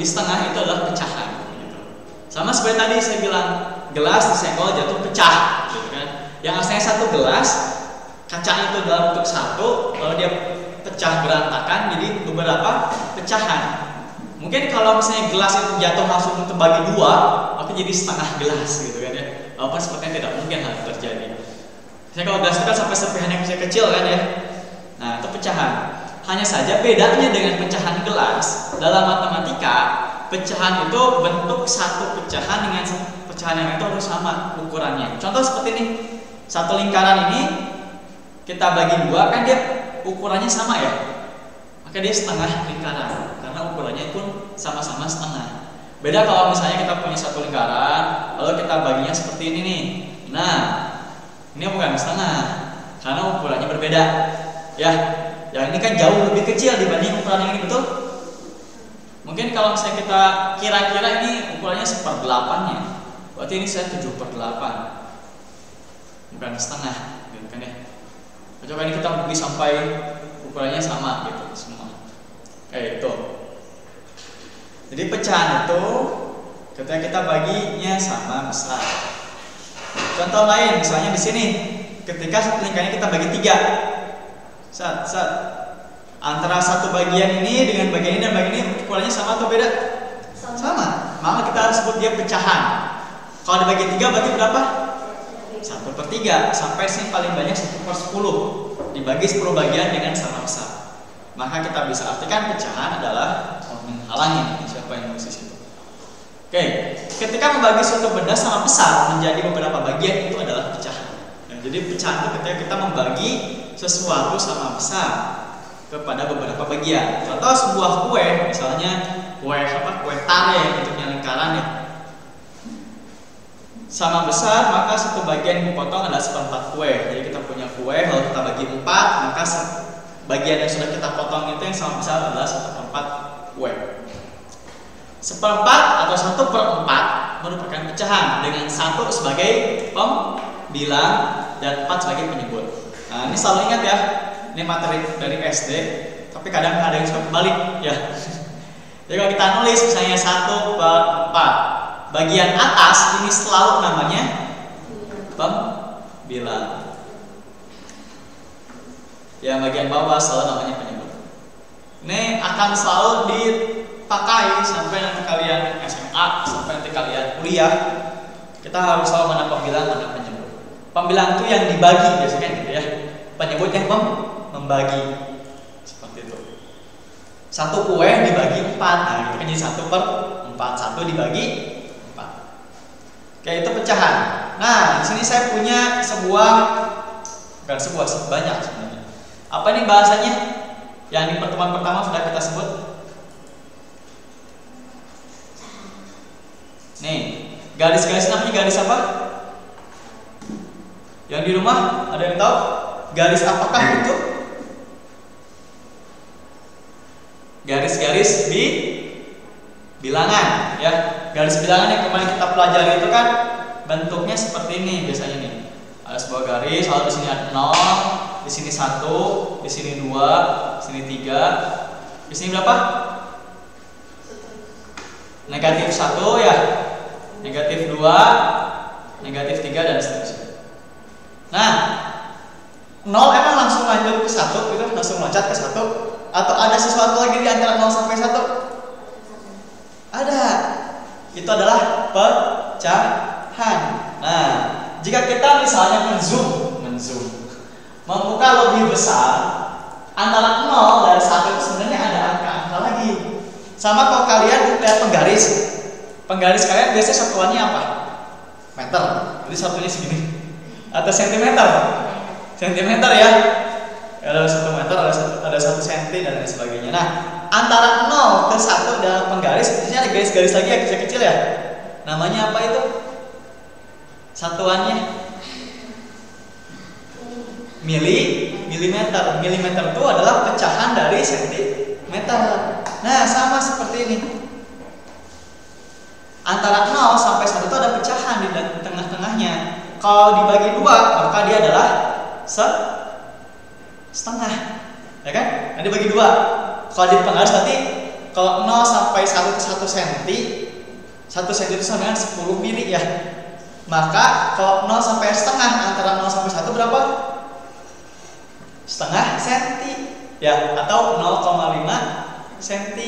jadi setengah itu adalah pecahan gitu. Sama seperti tadi saya bilang, gelas disenggol jatuh pecah gitu kan. Yang asalnya satu gelas, kacanya itu dalam bentuk satu, lalu dia pecah berantakan jadi beberapa pecahan. Mungkin kalau misalnya gelas itu jatuh langsung terbagi dua, maka jadi setengah gelas gitu kan ya. Walaupun sepertinya tidak mungkin hal itu terjadi. Misalnya kalau gelas itu kan sampai serpihan yang kecil kan ya. Nah itu pecahan. Hanya saja bedanya dengan pecahan gelas, dalam matematika pecahan itu bentuk satu pecahan dengan pecahan yang itu harus sama ukurannya. Contoh seperti ini, satu lingkaran ini kita bagi dua kan dia ukurannya sama ya, maka dia setengah lingkaran karena ukurannya pun sama-sama setengah. Beda kalau misalnya kita punya satu lingkaran lalu kita baginya seperti ini nih. Nah ini bukan setengah karena ukurannya berbeda ya. Yang ini kan jauh lebih kecil dibanding ukuran yang ini, betul? Mungkin kalau misalnya kita kira-kira ini ukurannya 1/8 nya, berarti ini saya 7/8, bukan setengah gitu kan ya. Coba ini kita bagi sampai ukurannya sama gitu semua. Kayak itu. Jadi pecahan itu ketika kita baginya sama besar. Contoh lain misalnya di sini, ketika satu lingkarnya kita bagi 3. Antara satu bagian ini dengan bagian ini dan bagian ini ukurannya sama atau beda? Sama. Maka kita harus sebut dia pecahan. Kalau dibagi 3 berarti berapa? 1/3. Sampai sini paling banyak 1/10. Dibagi 10 bagian dengan sama besar. Maka kita bisa artikan pecahan adalah menghalangi siapa yang nulis di situ. Oke, ketika membagi suatu benda sama besar menjadi beberapa bagian itu adalah pecahan. Jadi pecahan itu ketika kita membagi sesuatu sama besar kepada beberapa bagian. Contoh sebuah kue, misalnya kue tare bentuknya lingkaran ya. Sama besar, maka satu bagian yang dipotong adalah 1/4 kue. Jadi kita punya kue, lalu kita bagi 4, maka bagian yang sudah kita potong itu yang sama besar adalah 1/4 kue. 1/4 atau 1/4 merupakan pecahan dengan 1 sebagai pembilang dan 4 sebagai penyebut. Nah, ini selalu ingat ya, ini materi dari SD, tapi kadang ada yang suka kebalik ya. Jadi kalau kita nulis misalnya 1/4, bagian atas ini selalu namanya pembilang. Yang bagian bawah selalu namanya penyebut. Ini akan selalu dipakai sampai nanti kalian SMA, sampai nanti kalian kuliah. Kita harus selalu mana pembilang, mana penyebut. Pembilang itu yang dibagi biasanya gitu ya. Penyebut yang membagi. Seperti itu. Satu kue dibagi 4, nah itu kan jadi 1/4. 1 dibagi 4. Kayak itu pecahan. Nah, di sini saya punya banyak sebenarnya. Apa ini bahasanya? Yang di pertemuan pertama sudah kita sebut. Nih, garis-garis namanya garis apa? Yang di rumah ada yang tahu? Garis apakah itu? Garis-garis di bilangan ya. Garis bilangan yang kemarin kita pelajari itu kan bentuknya seperti ini biasanya nih. Ada sebuah garis, lalu di sini ada 0, di sini 1, di sini 2, di sini 3. Di sini berapa? Negatif 1 ya. Negatif 2, negatif 3 dan seterusnya. Nah, 0 emang langsung lanjut ke 1 gitu, langsung loncat ke 1, atau ada sesuatu lagi di antara 0 sampai 1? Ada. Itu adalah pecahan. Nah, jika kita misalnya menzoom, membuka lebih besar, antara 0 dan 1 itu sebenarnya ada angka-angka lagi. Sama kalau kalian lihat penggaris kalian biasanya satuannya apa? Meter. Jadi satunya segini. Atau sentimeter ya, ada 1 meter, ada 1 senti dan lain sebagainya. Nah, antara 0 ke 1 dalam penggaris biasanya ada garis-garis lagi yang kecil-kecil ya. Namanya apa itu? Satuannya milimeter. Milimeter itu adalah pecahan dari sentimeter. Nah, sama seperti ini. Antara 0 sampai 1 itu ada pecahan di tengah-tengahnya. Kalau dibagi 2, maka dia adalah setengah. Ya kan? Nah, dibagi 2. Kalau di penggaris berarti kalau 0 sampai 1 itu 1 cm, 1 cm itu sama dengan 10 mili ya. Maka kalau 0 sampai setengah, antara 0 sampai 1 berapa? Setengah senti ya, atau 0,5 cm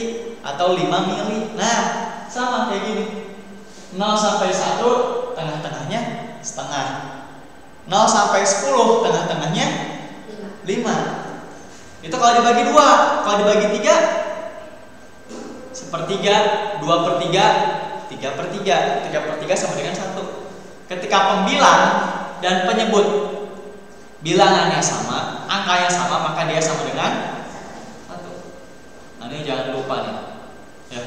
atau 5 mili. Nah, sama kayak gini. 0 sampai 1 tengah-tengahnya setengah. 0 sampai 10 tengah-tengahnya 5. Itu kalau dibagi 2. Kalau dibagi 3 1/3, 2/3, 3/3. 3/3 sama dengan 1. Ketika pembilang dan penyebut bilangannya sama, angkanya sama, maka dia sama dengan 1. Nah, ini jangan lupa nih ya.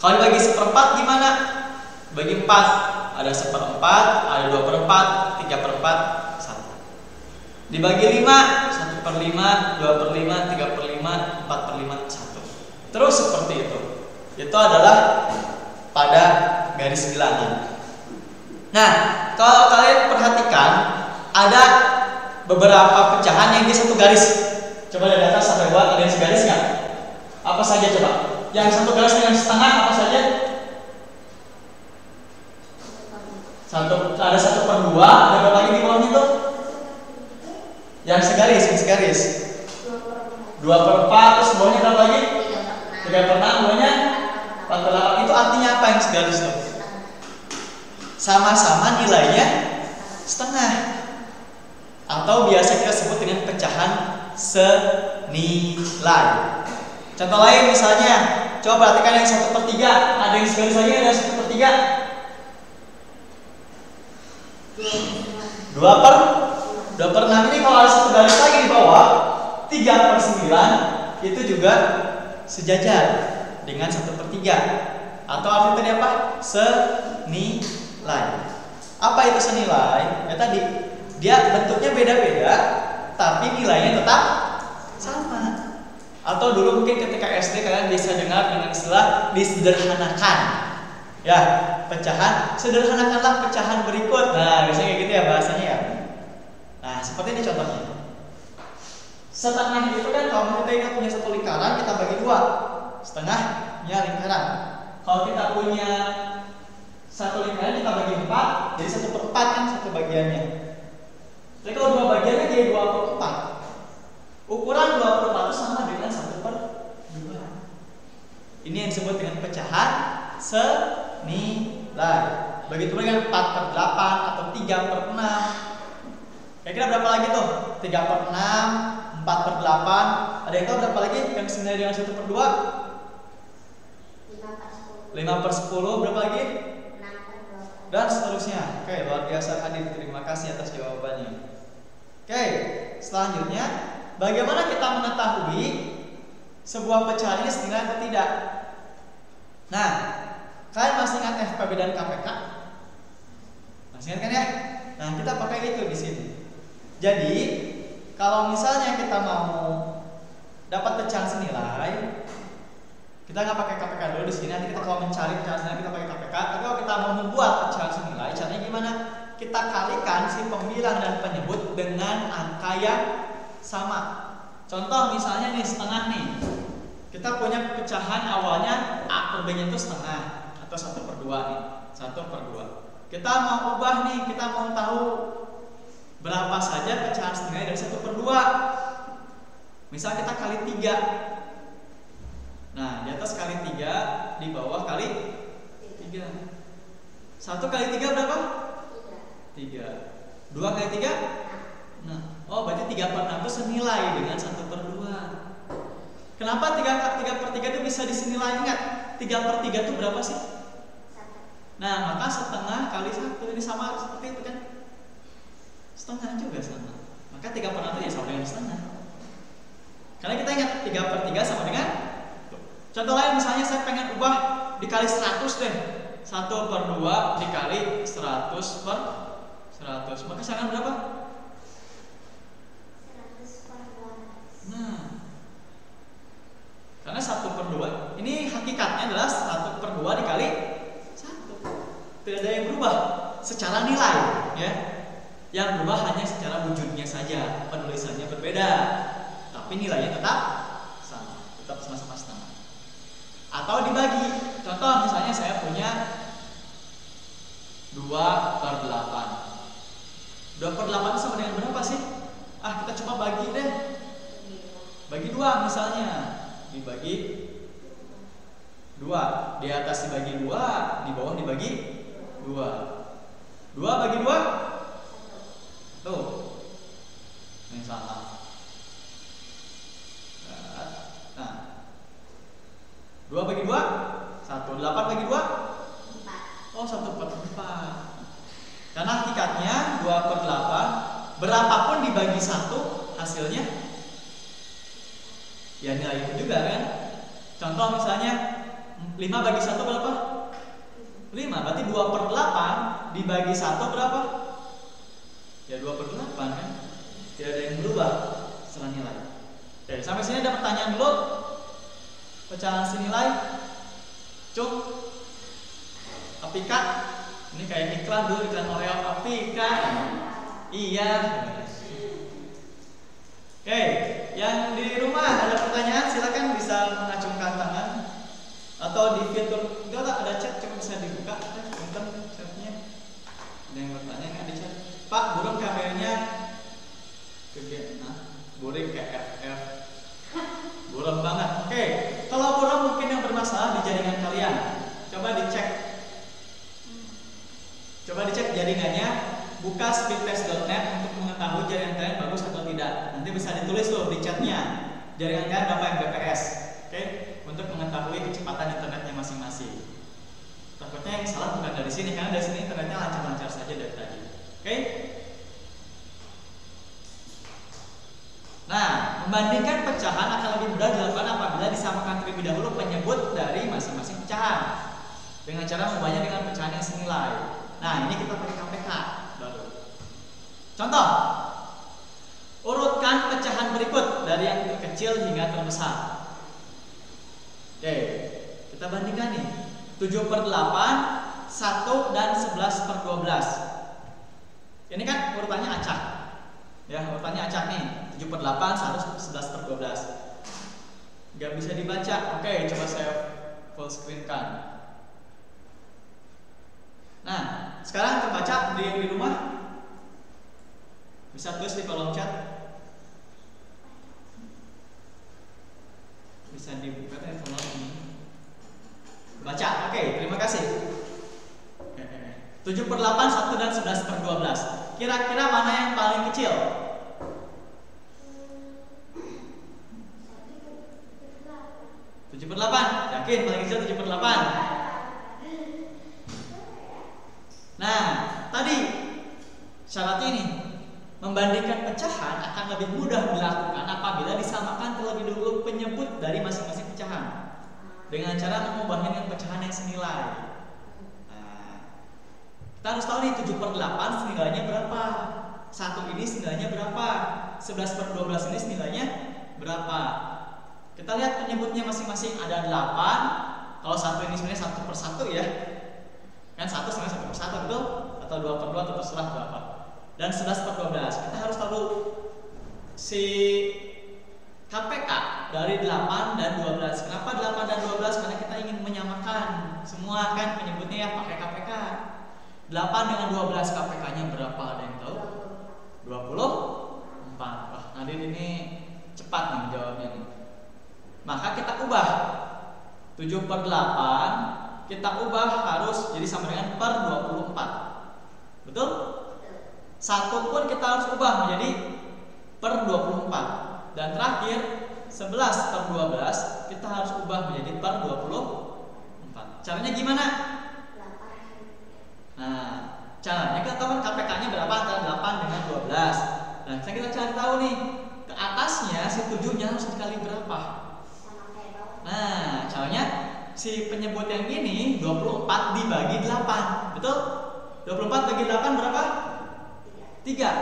Kalau dibagi 1/4 gimana? Bagi 4, ada 1/4, ada 2/4, 3/4, 1. Dibagi 5, 1/5, 2/5, 3/5, 4/5, 1. Terus seperti itu. Itu adalah pada garis bilangan. Nah, kalau kalian perhatikan, ada beberapa pecahan yang di satu garis. Coba dari atas sampai bawah, ada yang segaris nggak? Apa saja coba? Yang satu garis dengan setengah apa saja? Ada 1/2, ada berapa lagi di bawahnya tuh? Yang segaris. 2/4, terus bawahnya berapa lagi? 3/6, bawahnya 4/8. Itu artinya apa yang segaris tuh? Sama-sama nilainya setengah, atau biasa kita sebut dengan pecahan senilai. Contoh lain misalnya, coba perhatikan yang 1/3. Ada yang segaris lagi, ada 1/3. 2/6 ini kalau ada satu garis lagi di bawah, 3/9 itu juga sejajar dengan 1/3. Atau artinya tadi apa? Senilai. Apa itu senilai? Ya tadi, dia bentuknya beda-beda, tapi nilainya tetap sama. Atau dulu mungkin ketika SD kalian bisa dengar dengan istilah disederhanakan. Ya, pecahan, sederhanakanlah pecahan berikut. Nah, biasanya kayak gitu ya bahasanya ya. Nah, seperti ini contohnya. Setengah itu kan kalau kita punya satu lingkaran, kita bagi 2. Setengahnya lingkaran. Kalau kita punya satu lingkaran, kita bagi 4, jadi 1/4 kan satu bagiannya. Jadi kalau 2 bagiannya jadi 2/4. Ukuran 2/4 itu sama dengan 1/2. Ini yang disebut dengan pecahan senilai. Begitu dengan 4/8 atau 3/6. Kira-kira berapa lagi tuh? 3/6, 4/8. Ada yang tahu berapa lagi yang senilai dengan 1/2? 5/10. Berapa lagi? 6/2. Dan seterusnya. Oke, luar biasa Hadir. Terima kasih atas jawabannya. Oke, selanjutnya, bagaimana kita mengetahui sebuah pecahan ini senilai atau tidak? Nah, kalian masih ingat FPB dan KPK? Masih ingat kan ya? Nah, kita pakai itu di sini. Jadi, kalau misalnya kita mau dapat pecahan senilai, kita nggak pakai KPK dulu di sini. Nanti kita kalau mencari pecahan senilai kita pakai KPK. Tapi kalau kita mau membuat pecahan senilai, caranya gimana? Kita kalikan si pembilang dan penyebut dengan angka yang sama. Contoh misalnya nih setengah nih. Kita punya pecahan awalnya A per B nya itu setengah atau 1/2 nih. 1/2. Kita mau ubah nih, kita mau tahu berapa saja pecahan senilai dari 1/2. Misal kita kali 3. Nah, di atas kali 3, di bawah kali 3. 1 kali 3 berapa? 3. 2 kali 3? Nah, oh berarti 3/6 itu senilai dengan 1/2. Kenapa 3/3 itu bisa disenilai? Ingat, 3/3 itu berapa sih? Nah, maka setengah kali 1 ini sama seperti itu kan? Setengah juga sama. Maka 3/6 itu ya sama dengan setengah. Karena kita ingat 3/3 sama dengan. Contoh lain misalnya saya pengen ubah dikali 100 deh. 1/2 dikali 100/100. Maka sekarang berapa? 100/200. Nah, karena 1/2 ini hakikatnya adalah 1/2 dikali 1. Tidak ada yang berubah secara nilai ya. Yang berubah hanya secara wujudnya saja, penulisannya berbeda, tapi nilainya tetap sama, tetap sama-sama setengah. atau dibagi. Contoh misalnya saya punya 2/8. 2/8 sama dengan berapa sih? Kita coba bagi deh. Bagi 2 misalnya. Dibagi 2. Di atas dibagi 2, di bawah dibagi 2. 2 bagi 2? Tuh. Ini salah. Nah. 2 bagi 2? 1. 8 bagi 2? 4. Oh, 1/4. Karena hakikatnya 2/8 berapapun dibagi 1 hasilnya ya nilai itu juga kan. Contoh misalnya 5 bagi 1 berapa? 5. Berarti 2/8 dibagi 1 berapa? Ya 2/8 kan. Tidak ada yang berubah setelah nilai. Oke, sampai sini ada pertanyaan dulu. Pecahan senilai. Cuk. Apika. Ini kayak iklan dulu, iklan Oreo. Apika. Iya. Oke, yang di rumah ada pertanyaan silakan bisa mengacungkan tangan atau di fitur enggak lah, ada chat coba bisa dibuka. Bentar chatnya. Ada yang bertanya nggak di chat? Pak, burung kameranya gede. Burung kayak FF. Burung banget. Oke, kalau burung mungkin yang bermasalah di jaringan kalian. Coba dicek. Coba dicek jaringannya. Buka speedtest.net untuk mengetahui jaringan kalian bagus atau tidak. Nanti bisa ditulis tuh di chatnya jaringan kalian berapa Mbps. Oke, untuk mengetahui kecepatan internetnya masing-masing. Takutnya yang salah bukan dari sini, karena dari sini internetnya lancar-lancar saja dari tadi. Oke. Nah, membandingkan pecahan akan lebih mudah dilakukan apabila disamakan terlebih dahulu penyebut dari masing-masing pecahan dengan cara mengubahnya dengan pecahan yang senilai. Nah, ini kita pakai KPK. Contoh, urutkan pecahan berikut dari yang terkecil hingga terbesar. Oke, kita bandingkan nih. 7/8, 1 dan 11/12. Ini kan urutannya acak. Ya, urutannya acak nih. 7/8, 1, 11/12. Gak bisa dibaca. Oke, coba saya full screen kan. Nah, sekarang terbaca di rumah. Bisa tulis di kolom chat. Bisa dibuka telepon ini. Baca. Oke, terima kasih. 7/8, 1 dan 11/12. Kira-kira mana yang paling kecil? 7/8. Yakin paling kecil 7/8? Nah, tadi syarat ini membandingkan pecahan akan lebih mudah dilakukan apabila disamakan terlebih dahulu penyebut dari masing-masing pecahan dengan cara mengubahnya dengan pecahan yang senilai. Nah, kita harus tahu nih 7/8 senilainya berapa, 1 ini senilainya berapa, 11/12 ini senilainya berapa. Kita lihat penyebutnya masing-masing, ada 8. Kalau 1 ini sebenarnya 1/1 ya, kan 1 sebenarnya 1/1 betul, atau 2/2 atau terserah berapa. Dan 11/12 kita harus tahu si KPK dari 8 dan 12. Kenapa 8 dan 12? Karena kita ingin menyamakan semua kan penyebutnya ya pakai KPK. 8 dengan 12 KPK-nya berapa? Ada yang tahu? 24. Wah, Nadine ini cepat nih jawabnya nih. Maka kita ubah 7/8 kita ubah harus jadi sama dengan per 24. Betul? 1 pun kita harus ubah menjadi per 24. Dan terakhir 11/12 kita harus ubah menjadi per 24. Caranya gimana? Nah, caranya kita tahu kan KPK-nya berapa antara 8 dengan 12. Nah, kita cari tahu nih, ke atasnya si 7-nya harus dikali berapa? Nah, caranya si penyebut yang ini 24 dibagi 8. Betul? 24 bagi 8 berapa? 3.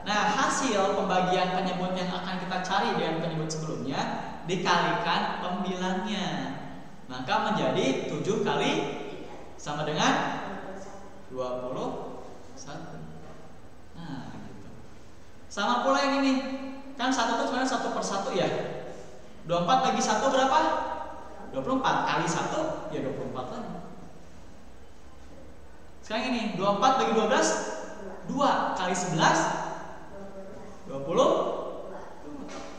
Nah, hasil pembagian penyebut yang akan kita cari dengan penyebut sebelumnya dikalikan pembilangnya. Maka menjadi 7 kali sama dengan 21. Nah, gitu. Sama pula yang ini. Kan 1 itu sebenarnya 1/1 ya. 24 bagi 1 berapa? 24 kali 1 ya 24 lagi. Sekarang ini 24 bagi 12 2 kali 11 20.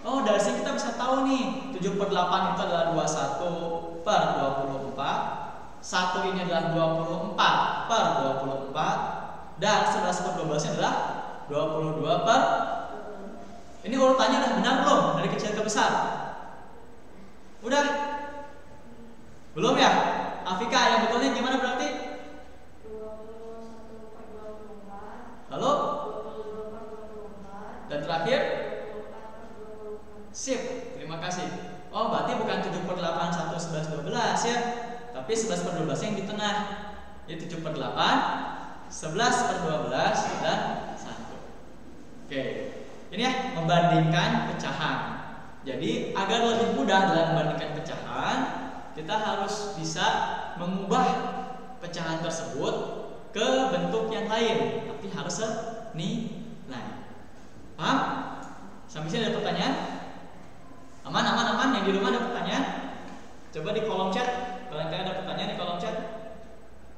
Oh, dari sini kita bisa tahu nih 7/8 itu adalah 21/24. 1 ini adalah 24/24 dan 11/12 nya adalah 22 per. Ini urutannya udah benar belum? Dari kecil ke besar. Udah? Belum ya? Afika, yang betulnya gimana berarti? Lalu? Dan terakhir? Sip, terima kasih. Oh, berarti bukan 7/8, 1, 11, 12 ya, tapi 11/12 yang di tengah. Jadi 7/8, 11/12 dan 1. Oke, ini ya membandingkan pecahan. Jadi agar lebih mudah dalam membandingkan pecahan, kita harus bisa mengubah pecahan tersebut ke bentuk yang lain, tapi harus senilai. Paham? Sampai sini ada pertanyaan? Aman. Yang di rumah ada pertanyaan? Coba di kolom chat. Barangkali ada pertanyaan di kolom chat.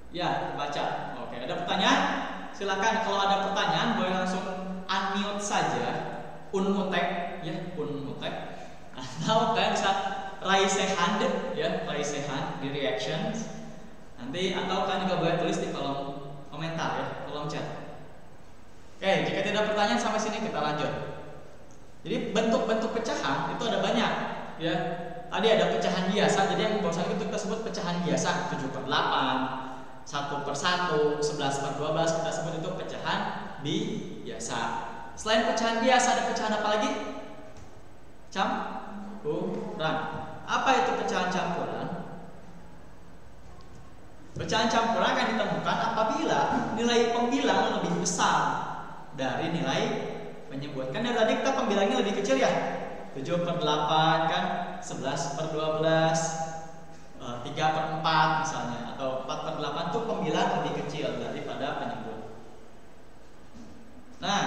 Ya, baca. Oke, ada pertanyaan? Silakan. Kalau ada pertanyaan boleh langsung unmute saja, unmutek ya, unmutek. Atau kalian bisa raise hand ya, raise hand di reactions. Nanti atau kalian juga boleh tulis di kolom komentar ya, kolom chat. Oke, jika tidak ada pertanyaan sampai sini kita lanjut. Jadi bentuk-bentuk pecahan itu ada banyak ya. Tadi ada pecahan biasa, jadi yang barusan itu kita sebut pecahan biasa 7/8, 1/1, 11/12 kita sebut itu pecahan biasa. Selain pecahan biasa ada pecahan apa lagi? Campuran. Apa itu pecahan campuran? Pecahan campuran akan ditemukan apabila nilai pembilang lebih besar dari nilai penyebut. Kan dari tadi kita pembilangnya lebih kecil ya, 7/8 kan, 11/12, 3/4 misalnya, atau 4/8 itu pembilang lebih kecil daripada penyebut. Nah,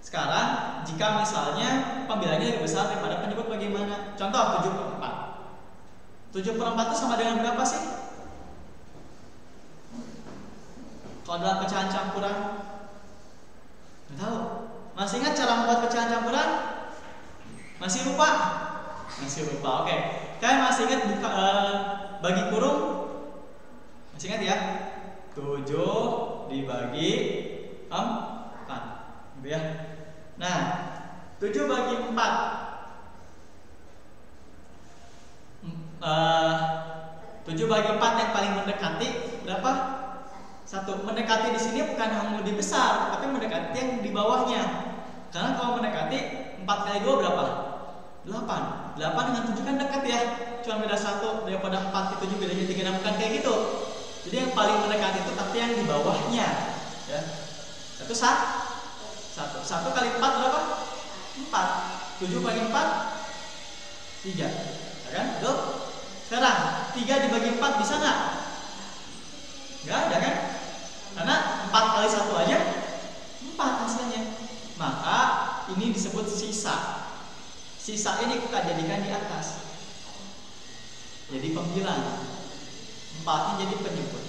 sekarang jika misalnya pembilangnya lebih besar daripada penyebut bagaimana? Contoh 7/4. 7/4 itu sama dengan berapa sih? Kalau dalam pecahan campuran? Nggak tahu. Masih ingat cara membuat pecahan campuran? Masih lupa? Masih lupa. Oke. Kalian masih ingat bagi kurung? Masih ingat ya? 7 dibagi 4. Gitu ya. Nah, 7 bagi 4. 7 bagi 4 yang paling mendekati berapa? 1. Mendekati di sini bukan yang lebih besar, tapi mendekati yang di bawahnya. Karena kalau mendekati 4 kali 2 berapa? 8. 8 dengan 7 kan dekat ya. Cuma beda 1 daripada 4 ke 7 bedanya 3. Nah, bukan kayak gitu. Jadi yang paling mendekati itu tapi yang di bawahnya ya. Itu 1. 1 kali 4 berapa? 4. 7 bagi 4 3. Ya kan? Betul? Sekarang 3 dibagi 4 bisa nggak? Nggak ada kan? Karena 4 kali 1 aja 4 hasilnya. Maka ini disebut sisa. Sisa ini kita jadikan di atas. Jadi pembilang. 4-nya jadi penyebut.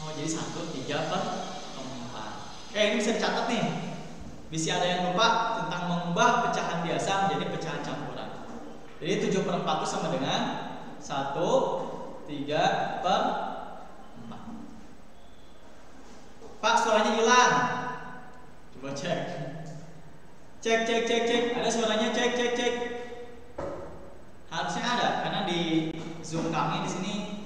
Oh, jadi 1, 3/4. Ini bisa dicatat nih. Bisa ada yang lupa tentang mengubah pecahan biasa menjadi pecahan campuran. Jadi 7/4 itu sama dengan 1, 3/4. Pak, suaranya hilang. Coba cek. Cek. Ada suaranya, cek. Harusnya ada, karena di Zoom kami di sini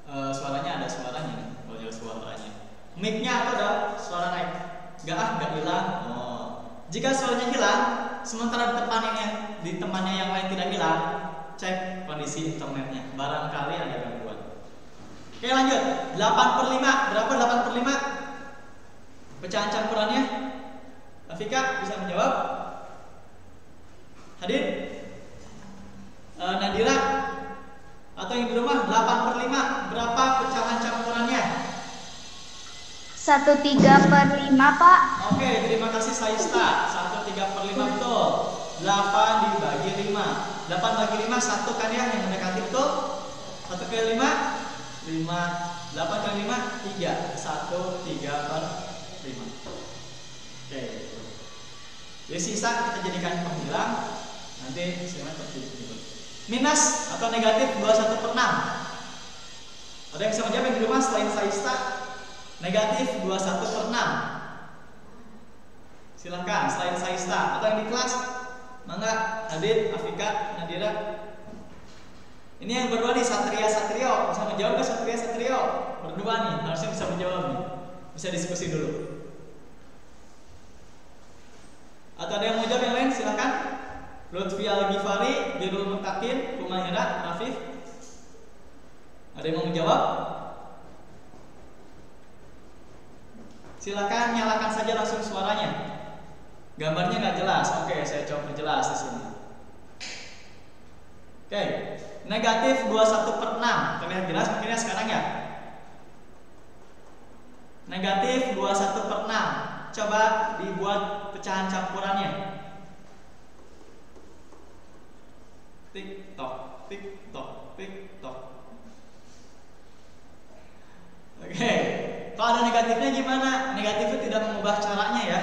suaranya ada suaranya nih. Kalau ada suaranya. Mic-nya atau ada suara naik? Enggak hilang. Oh. Jika suaranya hilang, sementara di temannya yang lain tidak hilang, cek kondisi internetnya. Barangkali ada gangguan. Oke, lanjut. 8/5. Berapa 8/5? Pecahan campurannya? Afika bisa menjawab? Hadir? Nadira? Atau yang di rumah? 8/5. Berapa pecahan campurannya? 1/3/5, Pak. Oke, terima kasih Saista. 1/3/5 betul. 8 dibagi 5. 8 bagi 5 1 kan ya, yang negatif tuh 1 kali 5 5, 8 kali 5 3, 1 3 per 5. Oke. Jadi sisa kita jadikan penghilang, nanti hasilnya seperti itu. Minus atau negatif 21 per 6. Ada yang bisa menjawab yang di rumah selain Saista? Negatif 21 per 6. Silahkan selain Saista atau yang di kelas. Mangga, Adit, Afika, Nadira. Ini yang berdua nih, Satria Satrio. Bisa menjawab ke Satria Satrio? Berdua nih, harusnya bisa menjawab nih. Bisa diskusi dulu. Atau ada yang mau jawab yang lain? Silahkan. Lutfi Al-Ghifari, Birul Mutakin, Humaira, Rafif. Ada yang mau menjawab? Silahkan nyalakan saja langsung suaranya. Gambarnya nggak jelas. Oke, saya coba perjelas di sini. Oke, negatif 21 per 6. Terlihat jelas mungkinnya sekarang ya. Negatif 21 per 6. Coba dibuat pecahan campurannya. Tik tok, tik tok, tik tok. Oke, kalau ada negatifnya gimana? Negatifnya tidak mengubah caranya ya.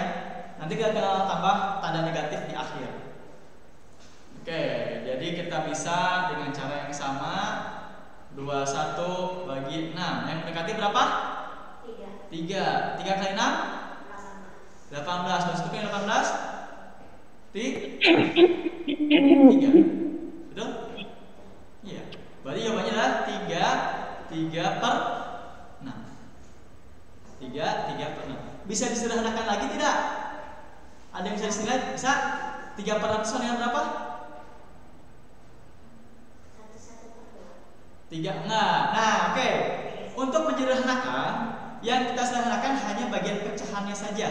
Nanti kita tinggal tambah tanda negatif di akhir. Oke, jadi kita bisa dengan cara yang sama 21 bagi 6. Yang negatif berapa? 3. 3 kali 6? 18. Masuk ke 18? 3. Betul? Iya. Berarti jawabannya adalah 3 per 6. 3 per 6. Bisa disederhanakan lagi tidak? Ada yang bisa disederhanakan? Bisa? 3 per 6 sama dengan berapa? 3 enggak. Nah, oke. Untuk menyederhanakan, yang kita sederhanakan hanya bagian pecahannya saja,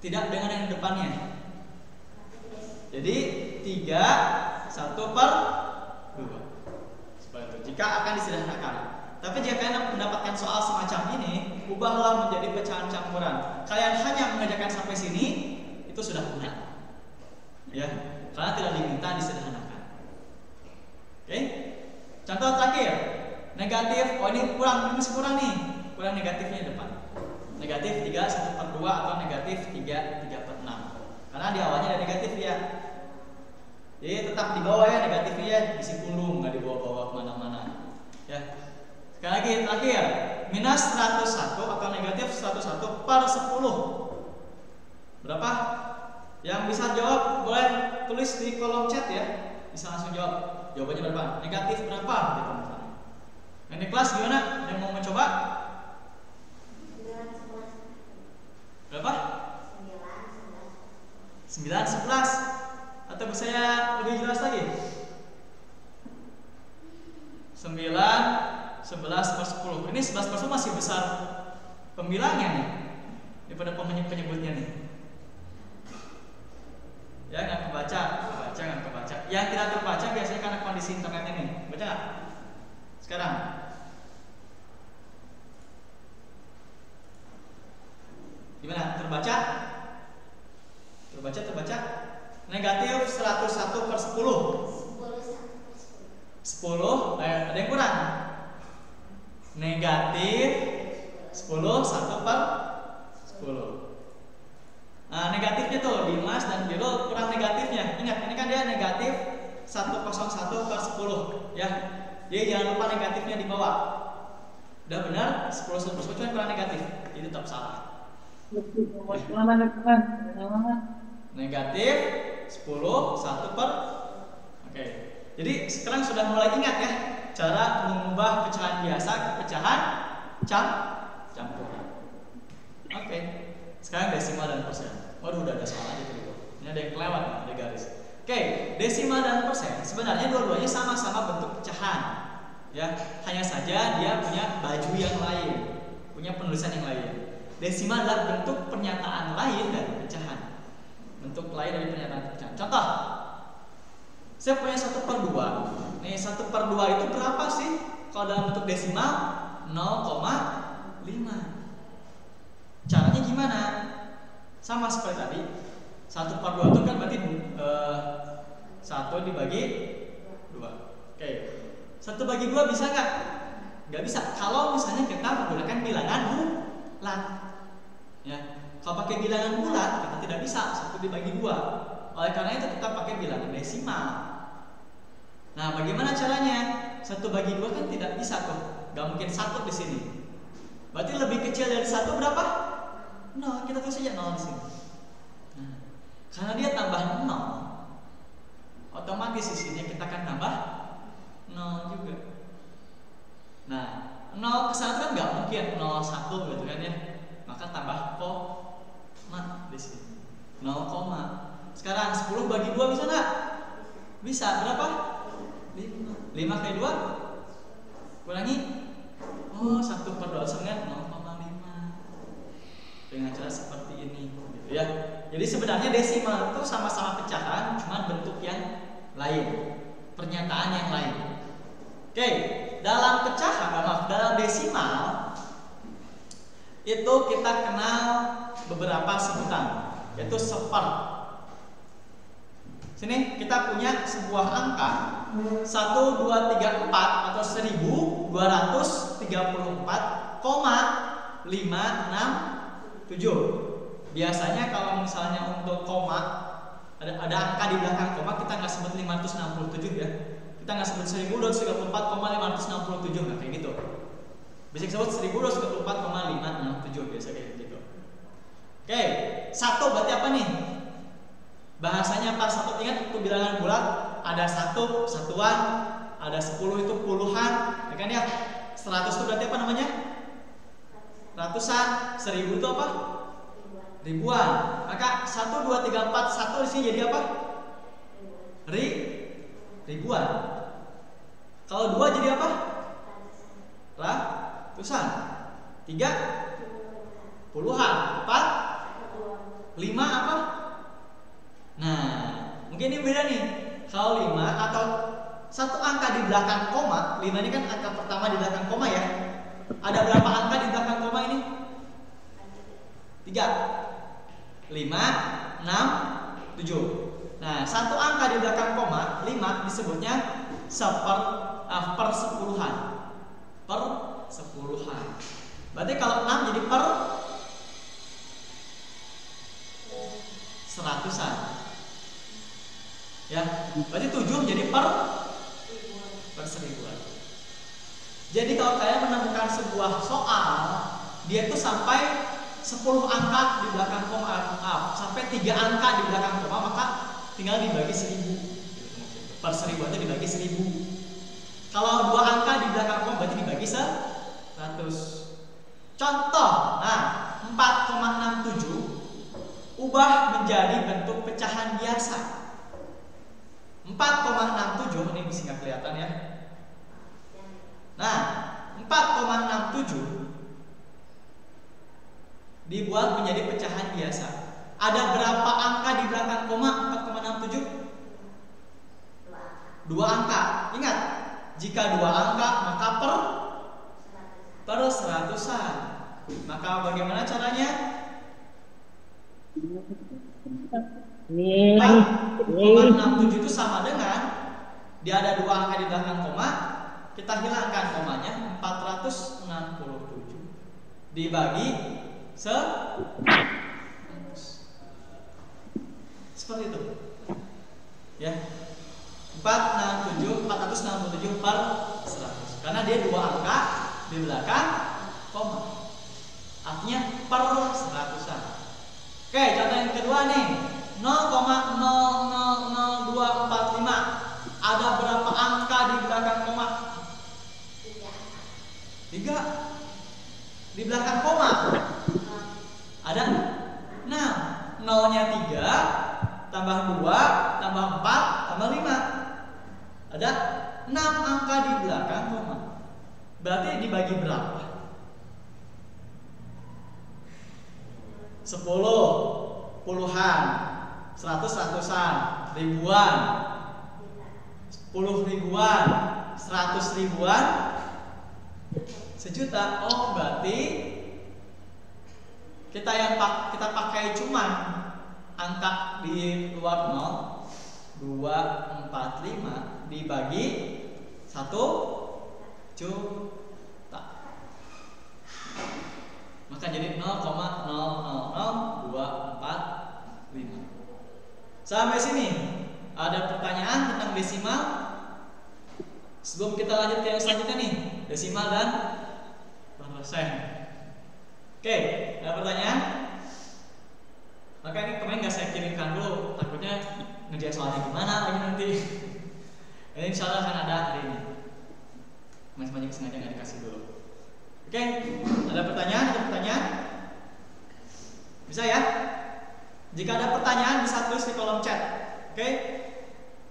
tidak dengan yang depannya. Jadi 3 1 per 2. Seperti itu. Jika akan disederhanakan. Tapi jika kalian mendapatkan soal semacam ini, ubahlah menjadi pecahan campuran. Kalian hanya mengerjakan sampai sini, itu sudah benar. Ya, karena tidak diminta disederhanakan. Oke? Contoh terakhir, negatif. Oh ini kurang, ini masih kurang nih. Kurang negatifnya di depan. Negatif 3 1 per 2 atau negatif 3 per 6. Karena di awalnya ada negatif ya. Jadi tetap di bawah ya negatifnya ya, isi punggung, nggak dibawa-bawa kemana-mana. Ya. Sekali lagi terakhir, minus 101 atau negatif 101 per 10. Berapa? Yang bisa jawab boleh tulis di kolom chat ya. Bisa langsung jawab. Jawabannya berapa? Negatif berapa? Gitu misalnya. Yang di kelas gimana? Yang mau mencoba? Berapa? 9, 11. Atau bisa ya lebih jelas lagi? 9 11 per 10. Ini 11 per 10 masih besar pembilangnya nih daripada penyebutnya nih. Ya nggak kebaca. Yang tidak terbaca biasanya karena kondisi internetnya nih. Baca nggak? Sekarang. Gimana? Terbaca? Negatif 101 per 10. 10. Ada yang kurang? Negatif 10 1 per 10. Nah, negatifnya tuh di emas dan biru kurang negatifnya. Ingat, ini kan dia negatif 101 per 10 ya. Jadi jangan lupa negatifnya di bawah. Udah benar 10 1 per 10 cuma kurang negatif. Jadi tetap salah. Negatif 10 1 per. Oke. Jadi sekarang sudah mulai ingat ya cara mengubah pecahan biasa ke pecahan campuran. Oke. Sekarang desimal dan persen. Waduh, udah ada soal aja tuh. Ini ada yang kelewat, ada garis. Oke, desimal dan persen sebenarnya dua-duanya sama-sama bentuk pecahan. Ya, hanya saja dia punya baju yang lain, punya penulisan yang lain. Desimal adalah bentuk pernyataan lain dari pecahan. Bentuk lain dari pernyataan pecahan. Contoh, saya punya 1 per 2. Nih 1 per 2 itu berapa sih? Kalau dalam bentuk desimal 0,5. Caranya gimana? Sama seperti tadi. 1 per 2 itu kan berarti 1 dibagi 2. Oke. 1 bagi 2 bisa nggak? Nggak bisa. Kalau misalnya kita menggunakan bilangan bulat. Ya. Kalau pakai bilangan bulat kita tidak bisa 1 dibagi 2. Oleh karena itu kita pakai bilangan desimal. Nah, bagaimana caranya? 1 bagi 2 kan tidak bisa tuh. Nggak mungkin 1 di sini. Berarti lebih kecil dari 1 berapa? 0. Kita tulis saja 0 di sini. Nah, karena dia tambah 0, otomatis di sini kita akan tambah 0 juga. Nah, 0 ke 1 kan nggak mungkin 0, 1 gitu kan ya. Maka tambah koma di sini. 0, sekarang 10 bagi 2 bisa nggak? Bisa. Berapa? 5. 5 kali 2 kurangi 1/2 dengan 0,5. Dengan cara seperti ini gitu ya. Jadi sebenarnya desimal itu sama-sama pecahan, cuma bentuk yang lain, pernyataan yang lain. Oke, dalam pecahan, dalam desimal itu kita kenal beberapa sebutan, yaitu seper. Sini kita punya sebuah angka 1, 2, 3, 4 atau 1234,567. Biasanya kalau misalnya untuk koma ada angka di belakang koma, kita nggak sebut 567 ya. Kita nggak sebut 1234,567, nggak kayak gitu. Bisa disebut 1234,567 biasa kayak gitu. Oke, 1 berarti apa nih? Bahasanya apa? 1 ingat itu bilangan bulat, ada 1 satuan, ada 10 itu puluhan, ya kan ya? 100 itu berarti apa namanya? Ratusan. 1000 itu apa? Ribuan. Maka 1, 2, 3, 4, 1 di sini jadi apa? Ribuan. Kalau 2 jadi apa? Ratusan. 3 puluhan. 4 5 apa? Nah, mungkin ini beda nih. Kalau 5 atau satu angka di belakang koma, 5 ini kan angka pertama di belakang koma ya. Ada berapa angka di belakang koma ini? 3, 5, 6, 7. Nah, satu angka di belakang koma, 5 disebutnya persepuluhan. Persepuluhan. Berarti kalau 6 jadi per seratusan. Ya, berarti 7 jadi per seribuan. Jadi kalau kalian menemukan sebuah soal, dia itu sampai 10 angka di belakang koma, sampai 3 angka di belakang koma, maka tinggal dibagi 1000. Per seribuan itu dibagi 1000. Kalau 2 angka di belakang koma berarti dibagi 100. Contoh, nah 4,67 ubah menjadi bentuk pecahan biasa. 4,67 ini bisa nggak kelihatan ya. Nah, 4,67 dibuat menjadi pecahan biasa. Ada berapa angka di belakang koma 4,67? 2 angka. Ingat, jika 2 angka maka per seratusan. Maka bagaimana caranya? 4,67 itu sama dengan dia ada 2 angka di belakang koma, kita hilangkan komanya, 467 dibagi 100. Seperti itu. Ya. 467 per 100. Karena dia 2 angka di belakang koma. Artinya per seratusan. Oke, contoh yang kedua nih. 0,000245. Ada berapa angka di belakang koma? 3. Di belakang koma ada 6. 0-nya 3 tambah 2 tambah 4 tambah 5. Ada 6 angka di belakang koma. Berarti dibagi berapa? 10, puluhan, 100 ratusan, ribuan, 10 ribuan, 100 ribuan, sejuta. Oh, berarti kita pakai cuman angka di luar 0, 245 dibagi 1 juta. Maka jadi 0,000245. Sampai sini ada pertanyaan tentang desimal? Sebelum kita lanjut ke yang selanjutnya nih, desimal dan persen. Oke, ada pertanyaan? Maka ini kemarin nggak saya kirimkan dulu, takutnya ngerjain soalnya gimana lagi nanti. Ini insya Allah akan ada hari ini. Mas banyak sengaja nggak dikasih dulu. Oke, ada pertanyaan? Ada pertanyaan? Bisa ya? Jika ada pertanyaan bisa tulis di kolom chat. Oke?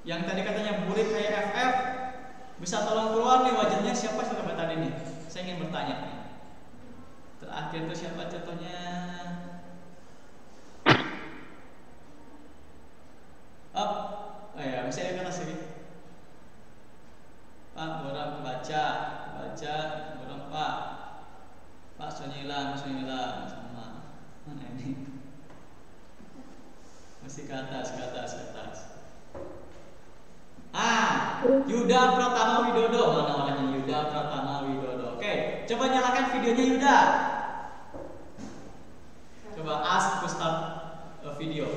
Yang tadi katanya burik kayak FF, bisa tolong keluar nih wajahnya siapa coba tadi nih? Saya ingin bertanya nih. Terakhir itu siapa contohnya? Up, oh ya, bisa ya kata sini. Pak, orang baca, orang Pak Sunila sama mana ini? Masih ke atas. Yuda Pratama Widodo, mana orangnya Yuda Pratama Widodo. Oke, coba nyalakan videonya Yuda. Coba ask to start a video.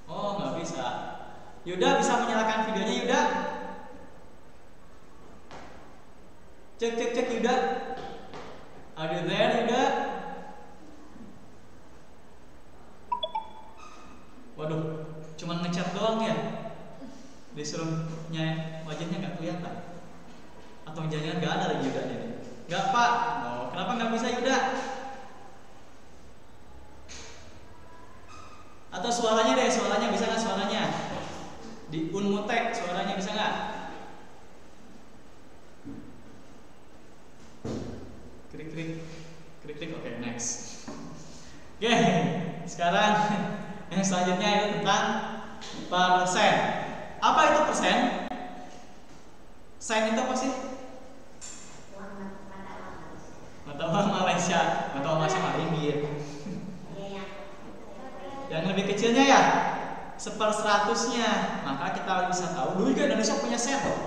Oh, nggak bisa. Yuda bisa menyalakan videonya Yuda? Cek Yuda. Are you there Yuda? Waduh, cuman ngecat doang ya. Disuruhnya wajahnya nggak kelihatan. Atau jangan nggak ada lagi Yudanya nih. Nggak Pak. Oh, kenapa nggak bisa Yuda? Atau suaranya bisa nggak suaranya? Di unmutek suaranya bisa nggak? Klik. Oke, next. Oke, sekarang yang selanjutnya itu tentang persen. Apa itu persen? Sen itu apa sih? Mata uang Malaysia. Mata uang Malaysia ringgit. Yang lebih kecilnya ya 1/100-nya. Maka kita bisa tahu dulu juga Indonesia punya sen loh.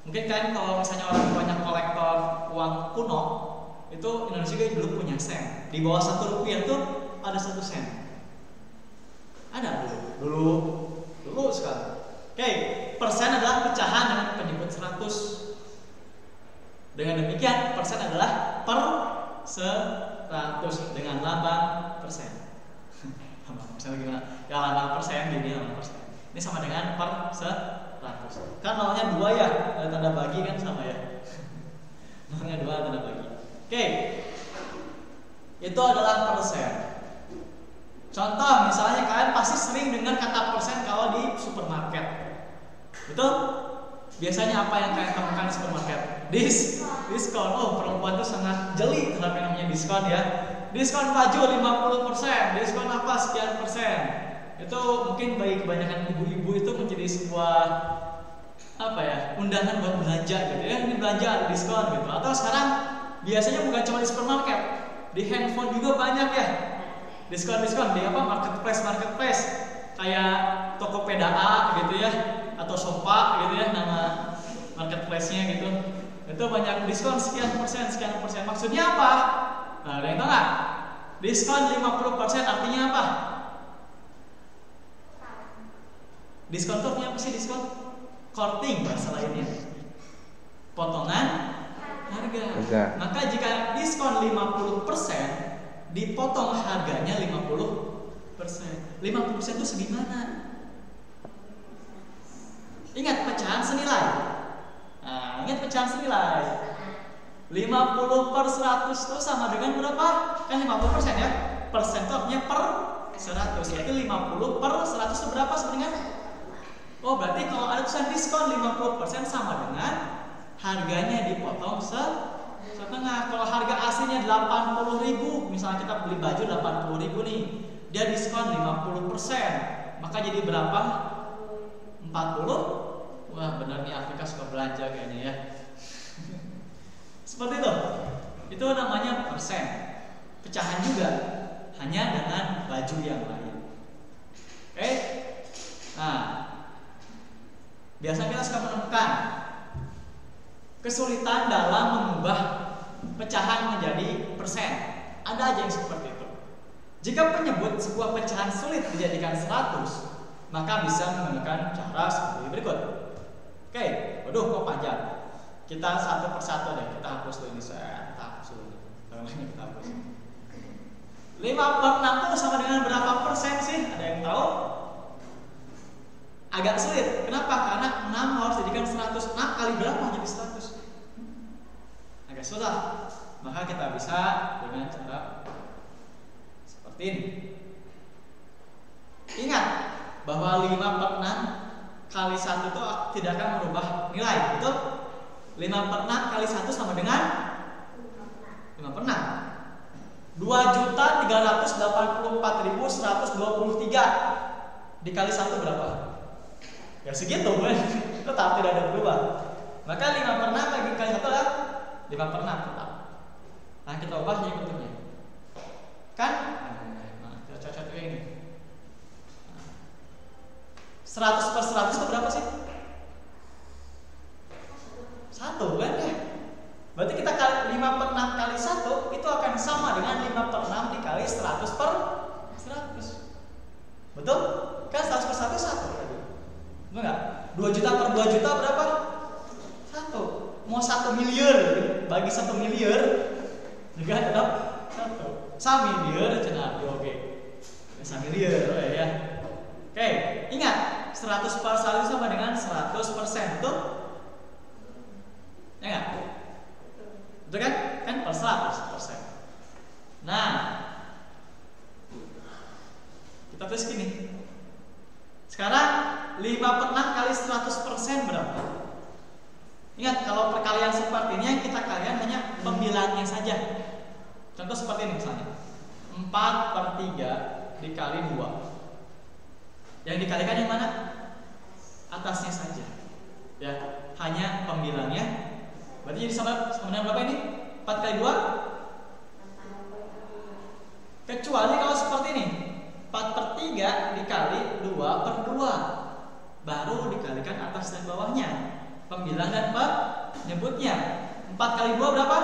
Mungkin kan kalau misalnya orang banyak kolektor uang kuno, itu Indonesia juga dulu punya sen. Di bawah 1 rupiah tuh ada 1 sen. Ada dulu sekali. Oke, persen adalah pecahan dengan penyebut 100. Dengan demikian persen adalah per 100 dengan lambang persen. Misalnya gimana? Ya lambang persen gini lambang persen. Ini sama dengan per 100. Kan nolnya 2 ya, ada tanda bagi kan sama ya. Nolnya 2 tanda bagi. Oke. Itu adalah persen. Contoh misalnya kalian pasti sering dengar kata persen kalau di supermarket. Betul? Biasanya apa yang kalian temukan di supermarket? Diskon. Oh, perempuan tuh sangat jeli terhadap yang namanya diskon ya. Diskon baju 50%, diskon apa sekian persen. Itu mungkin bagi kebanyakan ibu-ibu itu menjadi sebuah undangan buat belanja gitu ya. Ini belanja ada diskon gitu. Atau sekarang biasanya bukan cuma di supermarket, di handphone juga banyak ya. Diskon di marketplace kayak Tokopedia gitu ya, atau Shopee gitu ya nama marketplace-nya gitu. Itu banyak diskon sekian persen. Maksudnya apa? Nah, ada yang tahu nggak? Diskon 50% artinya apa? Diskon itu artinya apa sih diskon? Korting bahasa lainnya. Potongan harga. Maka jika diskon 50%, dipotong harganya 50%. 50% itu segimana? Ingat pecahan senilai. Nah, ingat pecahan senilai. 50/100 itu sama dengan berapa? Kan 50% ya. Persen itu artinya per 100. Yaitu 50/100 itu berapa sebenarnya? Oh, berarti kalau ada tulisan diskon 50% sama dengan harganya dipotong setengah. Kalau harga aslinya 80.000, misalnya kita beli baju 80.000 nih, dia diskon 50%, maka jadi berapa? 40. Wah, benar nih Afrika suka belanja kayaknya ya. Seperti itu. Itu namanya persen. Pecahan juga. hanya dengan laju yang lain. Oke? Nah, biasanya kita suka menemukan kesulitan dalam mengubah pecahan menjadi persen. Ada aja yang seperti itu. Jika penyebut sebuah pecahan sulit dijadikan 100, maka bisa menggunakan cara seperti berikut. Oke, waduh kok panjang. Kita satu persatu deh, kita hapus dulu ini, kita hapus dulu. Kalau ini kita hapus. 5/6 itu sama dengan berapa persen sih? Ada yang tahu? Agak sulit. Kenapa? Karena 6 harus dijadikan 100. 6 kali berapa jadi 100? Agak susah. Maka kita bisa dengan cara seperti ini. Ingat bahwa 5/6 kali 1 itu tidak akan merubah nilai, betul? 5/6 kali 1 sama dengan 5/6. 2.384.123 dikali 1 berapa? Ya segitu kan? Tetap tidak ada berubah. Maka 5/6 bagi kali 1 adalah 5/6 tetap. Nah kita ubah jadi bentuknya. Kan? Nah, kita cocok ini. 100/100 itu berapa sih? 1 kan ya? Berarti kita kali 5/6 kali 1 itu akan sama dengan 5/6 dikali 100/100. Betul? Kan 100/1 1 tadi. Betul enggak? 2 juta per 2 juta berapa? 1. Mau 1 miliar bagi 1 miliar juga tetap 1. 1 miliar cenah oke. 1 miliar ya. Oke, ingat 100/100 sama dengan 100%, betul? Ya enggak? Betul kan? Kan per 100%. Nah, kita tulis gini. Sekarang 5/6 kali 100% berapa? Ingat, kalau perkalian seperti ini yang kita kalian hanya pembilangnya saja. Contoh seperti ini misalnya 4/3 dikali 2. Yang dikalikan yang mana? Atasnya saja. Ya, hanya pembilangnya. Berarti jadi sama dengan berapa ini? 4 kali 2? Kecuali kalau seperti ini 4/3 dikali 2/2, baru dikalikan atas dan bawahnya, pembilang dan penyebutnya. 4 kali 2 berapa?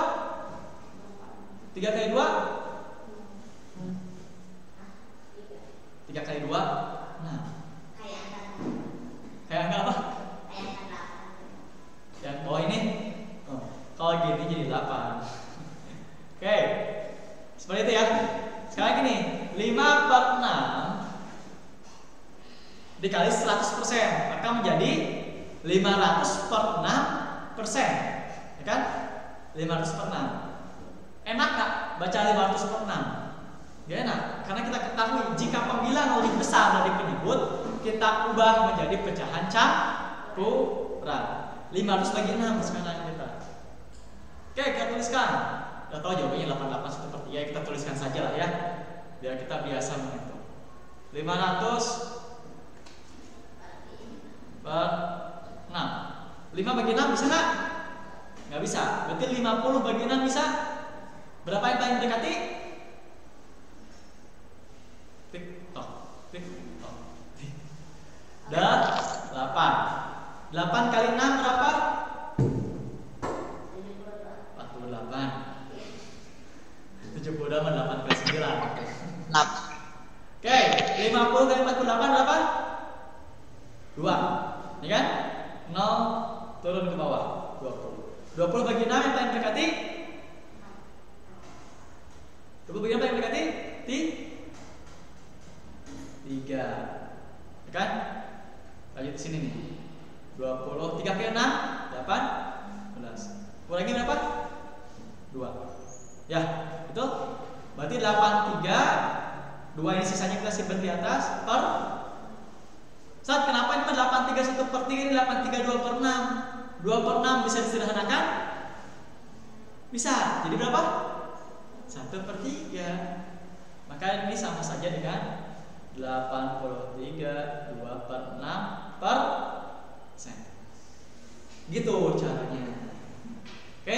3 kali 2? 3 kali 2? Nah, kayak angka apa? Yang bawah ini? Kalau gini jadi 8. Oke, seperti itu ya. Sekarang gini, 5/6 dikali 100% maka menjadi 500/6%, ya kan? 500/6. Enak gak baca 500/6? Gak enak, karena kita ketahui jika pembilang lebih besar dari penyebut, kita ubah menjadi pecahan campuran. 500 bagi 6 sekarang kita. Oke, kita tuliskan. Udah tahu jawabannya 88/1/3, ya kita tuliskan saja lah ya, biar kita biasa menghitung. 500/6. 5 bagi 6 bisa nggak? Nggak bisa. Berarti 50 bagi 6 bisa. Berapa yang paling mendekati? Tik tok, tik tok. Dan 8. 8 kali 6 berapa? 78 kali 9. 6. Oke, 50 kali 48 berapa? 2. Ya kan? 0 turun ke bawah, 20. 20 bagi 6 yang paling mendekati? 20 bagi 6 paling mendekati? 3. Ya kan? Lanjut ke sini nih. 20 3 kali 6 18. Kurangi berapa? 2. Ya, itu berarti 83. 2 ini sisanya kita simpan di atas per. Saat kenapa ini 83 1/3 ini 83 2/6? 2/6 bisa disederhanakan? Bisa. Jadi berapa? 1/3. Maka ini sama saja dengan 83 2/6%. Gitu caranya. Oke?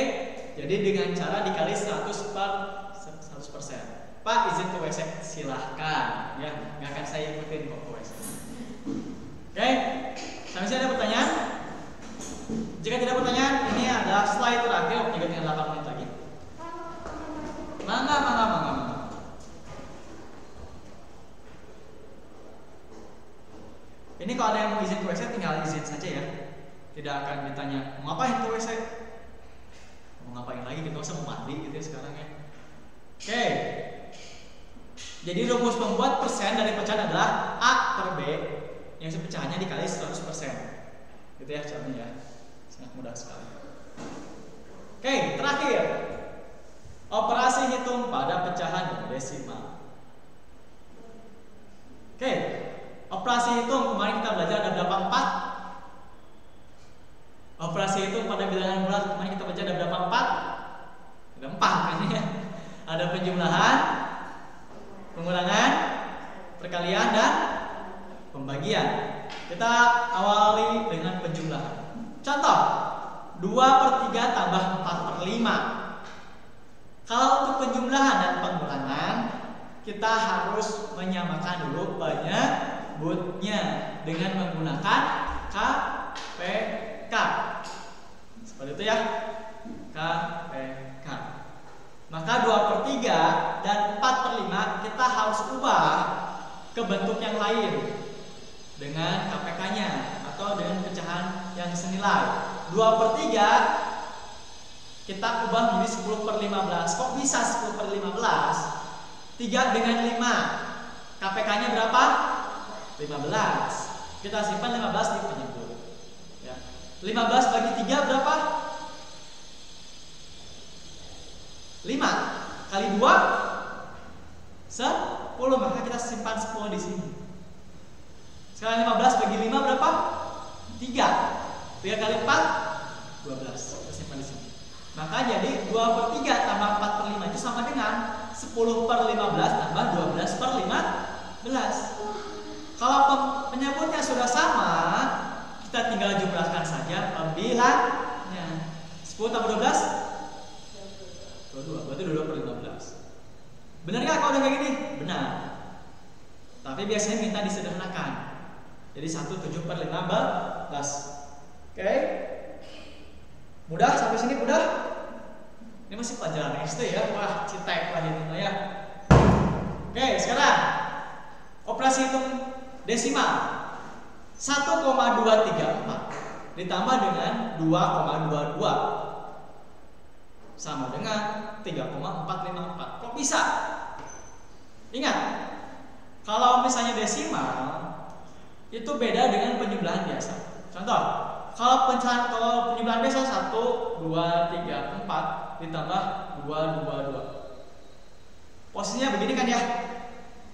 Jadi dengan cara dikali 100%. Pak izin ke WC, silahkan ya, nggak akan saya ikutin kok ke WC. Oke, sampai sini ada pertanyaan? Jika tidak pertanyaan, ini ada slide terakhir, waktunya tinggal 8 menit lagi. Mangga. Ini kalau ada yang mau izin ke WC tinggal izin saja ya. Tidak akan ditanya mau ngapain ke WC. Mau ngapain lagi gitu, usah mau mandi gitu ya sekarang ya. Oke. Jadi rumus pembuat persen dari pecahan adalah A per B yang pecahannya dikali 100%. Gitu ya caranya ya. Sangat mudah sekali. Oke, terakhir. Operasi hitung pada pecahan desimal. Oke. Operasi hitung kemarin kita belajar ada berapa 4? Operasi hitung pada bilangan bulat kemarin kita belajar ada berapa 4? Ada 4 kan ya. Ada penjumlahan, pengulangan, perkalian dan pembagian. Kita awali dengan penjumlahan. Contoh 2/3 tambah 4/5. Kalau untuk penjumlahan dan pengulangan kita harus menyamakan dulu penyebutnya dengan menggunakan KPK. Seperti itu ya, KPK. Maka 2/3 dan 4/5 kita harus ubah ke bentuk yang lain dengan KPK-nya atau dengan pecahan yang senilai. 2/3 kita ubah menjadi 10/15. Kok bisa 10/15? 3 dengan 5. KPK-nya berapa? 15. Kita simpan 15 di penyebut. Ya. 15 bagi 3 berapa? 5 kali 2 10, maka kita simpan 10 di sini. Sekarang 15 bagi 5 berapa? 3. 3 kali 4 12. Kita simpan di sini. Maka jadi 2/3 tambah 4/5 itu sama dengan 10/15 tambah 12/15. Kalau penyebutnya sudah sama, kita tinggal jumlahkan saja pembilangnya. 10 tambah 12 22, berarti 22/15. Benar nggak kalau udah kayak gini? Benar. Tapi biasanya minta disederhanakan. Jadi 1/7/15. Oke. Mudah sampai sini mudah? Ini masih pelajaran SD ya. Wah, citek lah ini ya. Oke, sekarang operasi hitung desimal. 1,234 ditambah dengan 2,22 sama dengan 3,454. Kok bisa? Ingat, kalau misalnya desimal itu beda dengan penjumlahan biasa. Contoh, kalau penjumlahan biasa 1, 2, 3, 4 ditambah 2, 2, 2. Posisinya begini kan ya.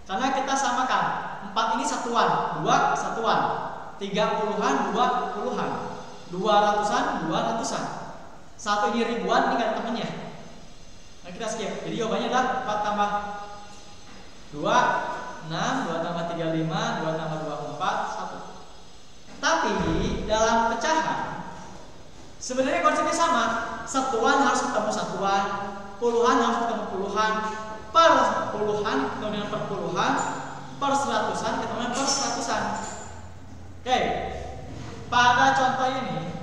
Karena kita samakan 4 ini satuan, 2 satuan, 3 puluhan, 2 puluhan, 200-an, 200-an. 1 ini ribuan, ini gak ada temennya. Nah kita skip. Jadi jawabannya adalah 4 tambah 2 6, 2 tambah 3 5, 2 tambah 2 4 1. Tapi dalam pecahan sebenarnya konsepnya sama. Satuan harus ketemu satuan, puluhan harus ketemu puluhan, per puluhan ketemu dengan per puluhan, per seratusan ketemu dengan per seratusan. Oke, pada contoh ini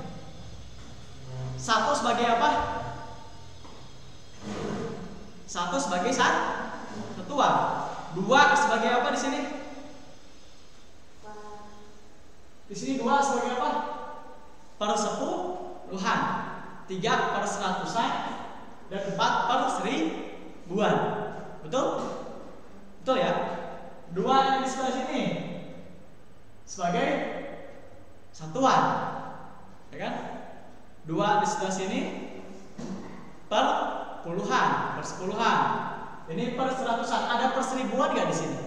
1 sebagai apa? 1 sebagai satuan. 2 sebagai apa di sini? Di sini 2 sebagai apa? Per sepuluhan. 3 per seratusan dan 4 per seribuan. Betul? Betul ya? 2 yang di sebelah sini sebagai satuan, ya kan? 2 di sebelah sini per puluhan, per sepuluhan. Ini per seratusan. Ada per seribuan nggak di sini?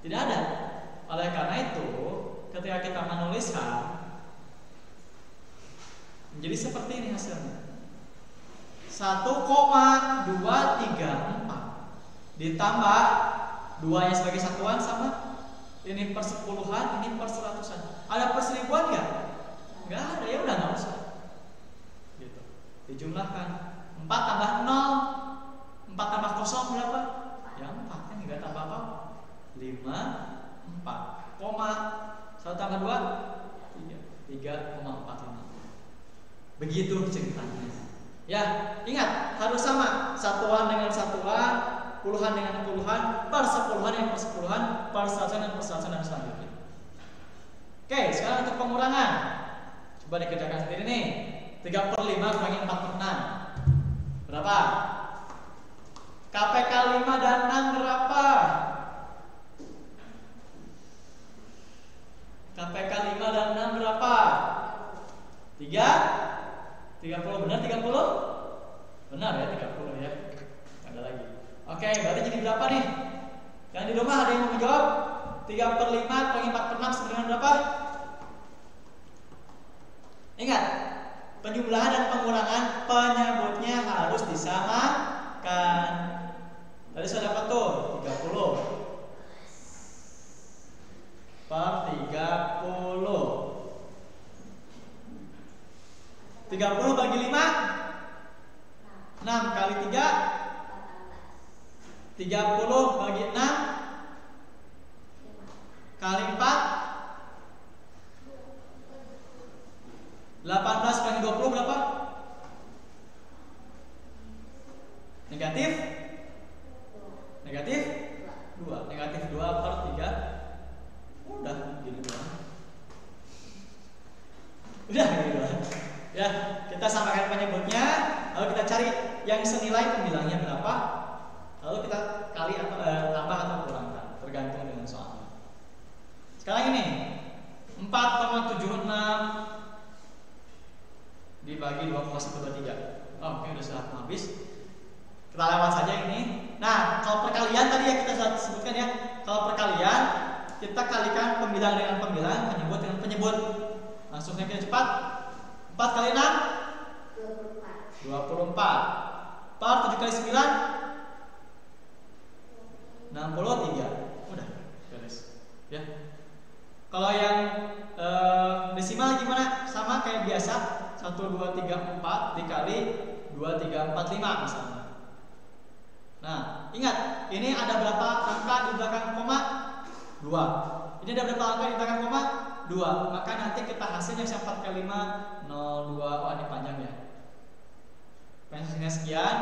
Tidak ada. Oleh karena itu, ketika kita menuliskan menjadi seperti ini hasilnya. 1,234 ditambah 2 nya sebagai satuan sama ini per sepuluhan, ini per seratusan. Ada per seribuan nggak? Nggak ada, ya udah nggak usah. Gitu. Dijumlahkan 4 tambah 0, 4 tambah 0 berapa? Ya tambah 2 3,45. Begitu ceritanya. Ya, ingat harus sama, satuan dengan satuan, puluhan dengan puluhan, persepuluhan dengan persepuluhan, perseratusan dengan perseratusan dan selanjutnya. Oke, sekarang untuk pengurangan. Coba dikerjakan sendiri nih. 3/5 kurangi 4/6. Berapa? KPK 5 dan 6 berapa? KPK 5 dan 6 berapa? 30 benar 30? Benar ya 30 ya. Ada lagi. Oke, berarti jadi berapa nih? Yang di rumah ada yang mau menjawab? 3/5 kurangi 4/6 sama dengan berapa? Ingat, penjumlahan dan pengurangan penyebutnya harus disamakan. Tadi sudah dapat tuh 30 per 30. 30 bagi 5 6 kali 3 30 bagi 6 kali 4 18 kali 20 berapa? Negatif 2. Negatif 2 per 3. Udah gini doang. Ya, kita samakan penyebutnya, lalu kita cari yang senilai pembilangnya berapa, lalu kita kali atau tambah atau kurangkan, tergantung dengan soalnya. Sekarang ini 4,76 dibagi 2,123. Oke, udah sudah habis. Kita lewat saja ini. Nah, kalau perkalian tadi ya kita sudah sebutkan ya. Kalau perkalian kita kalikan pembilang dengan pembilang, penyebut dengan penyebut. Langsung saja cepat. 4 kali 6 24. Per 7 kali 9 63. Udah, beres. Ya. Kalau yang desimal gimana? Sama kayak biasa. 1 2 3 4 dikali 2 3 4 5 misalnya. Nah, ingat, ini ada berapa angka di belakang koma? 2. Ini ada berapa angka di belakang koma? 2. Maka nanti kita hasilnya 4 kali 5 0 2. Oh, ini panjang ya. Panjangnya sekian.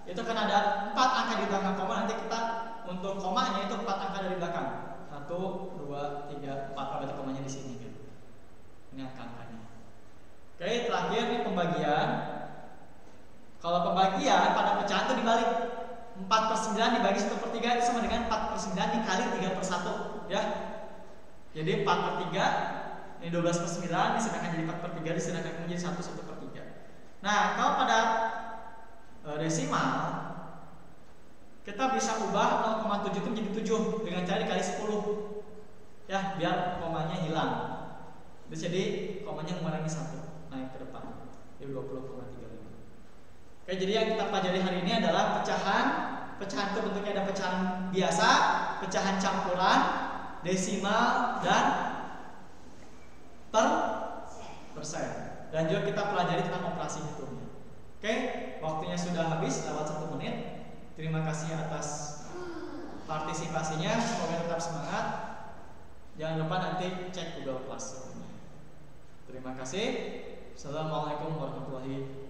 Itu kan ada 4 angka di belakang koma. Nanti kita untuk komanya itu 4 angka dari belakang. 1 2 3 4. Berarti komanya di sini gitu. Ini angka-angkanya. Oke, terakhir nih pembagian. Kalau pembagian pada pecahan itu dibalik. 4/9 dibagi 1/3 itu sama dengan 4/9 dikali 3/1 ya. Jadi 4/3 ini 12/9 diserahkan jadi 4/3 diserahkan menjadi 1/3. Nah, kalau pada desimal kita bisa ubah 0,7 itu menjadi 7 dengan cara dikali 10 ya, biar komanya hilang. Terus jadi komanya mengurangi 1 naik ke depan jadi 20,35. Oke, jadi yang kita pelajari hari ini adalah pecahan. Pecahan itu bentuknya ada pecahan biasa, pecahan campuran, desimal, dan persen. Dan juga kita pelajari tentang operasi hitungnya. Oke, waktunya sudah habis, lewat 1 menit. Terima kasih atas partisipasinya. Semoga tetap semangat. Jangan lupa nanti cek Google Classroom. Terima kasih. Assalamualaikum warahmatullahi wabarakatuh.